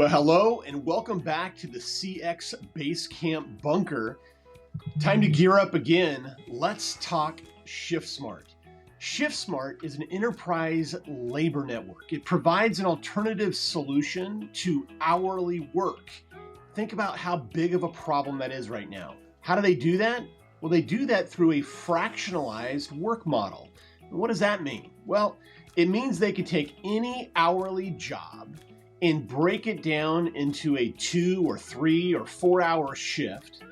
Well, hello and welcome back to the CX Basecamp Bunker. Time to gear up again. Let's talk Shiftsmart. Shiftsmart is an enterprise labor network. It provides an alternative solution to hourly work. Think about how big of a problem that is right now. How do they do that? Well, they do that through a fractionalized work model. And what does that mean? Well, it means they could take any hourly job and break it down into a 2 or 3 or 4 hour shift,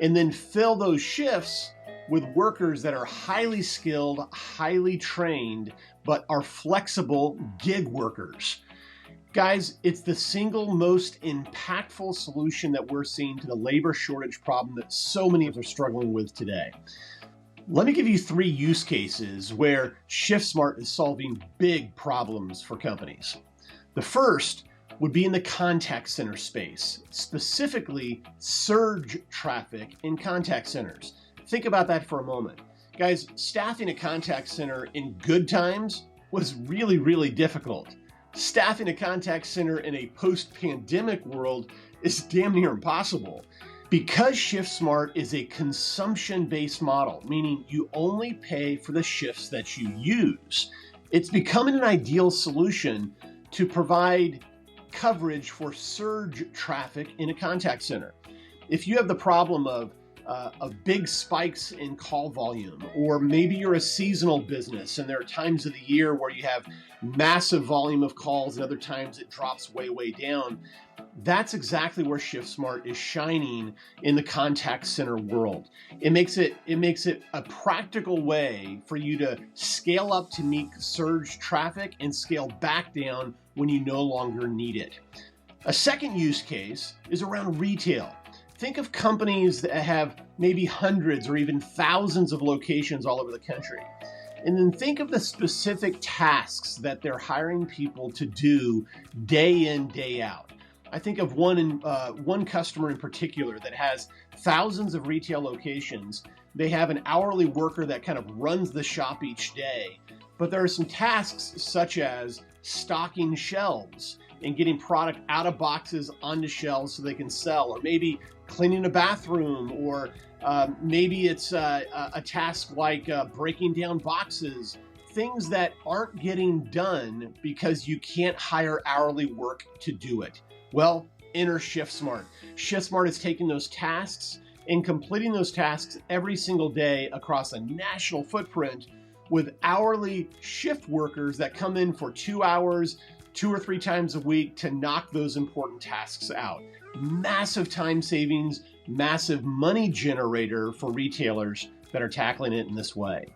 and then fill those shifts with workers that are highly skilled, highly trained, but are flexible gig workers. Guys, it's the single most impactful solution that we're seeing to the labor shortage problem that so many of us are struggling with today. Let me give you 3 use cases where Shiftsmart is solving big problems for companies. The first would be in the contact center space, specifically surge traffic in contact centers. Think about that for a moment. Guys, staffing a contact center in good times was really difficult. Staffing a contact center in a post-pandemic world is damn near impossible. Because Shiftsmart is a consumption-based model, meaning you only pay for the shifts that you use, it's becoming an ideal solution to provide coverage for surge traffic in a contact center. If you have the problem of big spikes in call volume, or maybe you're a seasonal business and there are times of the year where you have massive volume of calls and other times it drops way down, that's exactly where Shiftsmart is shining in the contact center world. It makes it a practical way for you to scale up to meet surge traffic and scale back down when you no longer need it. A second use case is around retail. Think of companies that have maybe hundreds or even thousands of locations all over the country. And then think of the specific tasks that they're hiring people to do day in, day out. I think of one customer in particular that has thousands of retail locations. They have an hourly worker that kind of runs the shop each day. But there are some tasks such as stocking shelves and getting product out of boxes onto shelves so they can sell, or maybe cleaning a bathroom, or maybe it's a task like breaking down boxes, things that aren't getting done because you can't hire hourly work to do it. Well, enter Shiftsmart. Shiftsmart is taking those tasks and completing those tasks every single day across a national footprint with hourly shift workers that come in for 2 hours, 2 or 3 times a week to knock those important tasks out. Massive time savings, massive money generator for retailers that are tackling it in this way.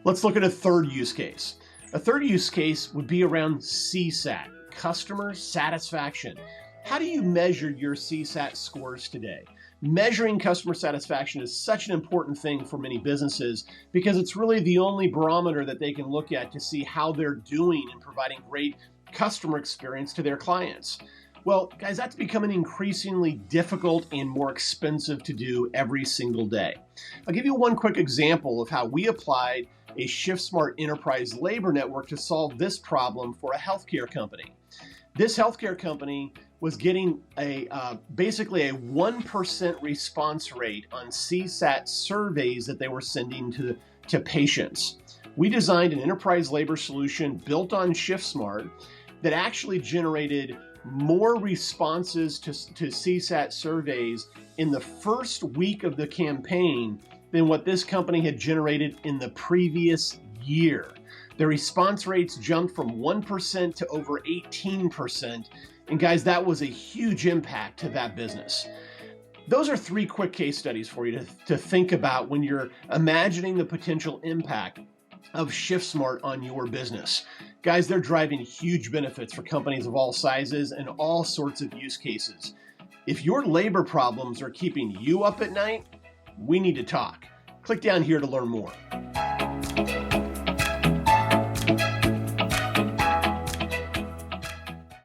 Let's look at a third use case. A third use case would be around CSAT, customer satisfaction. How do you measure your CSAT scores today? Measuring customer satisfaction is such an important thing for many businesses because it's really the only barometer that they can look at to see how they're doing in providing great customer experience to their clients. Well, guys, that's becoming increasingly difficult and more expensive to do every single day. I'll give you one quick example of how we applied a Shiftsmart enterprise labor network to solve this problem for a healthcare company. This healthcare company was getting basically a 1% response rate on CSAT surveys that they were sending to patients. We designed an enterprise labor solution built on Shiftsmart that actually generated more responses to CSAT surveys in the first week of the campaign than what this company had generated in the previous year. The response rates jumped from 1% to over 18%. And guys, that was a huge impact to that business. Those are 3 quick case studies for you to think about when you're imagining the potential impact of Shiftsmart on your business. Guys, they're driving huge benefits for companies of all sizes and all sorts of use cases. If your labor problems are keeping you up at night, we need to talk. Click down here to learn more.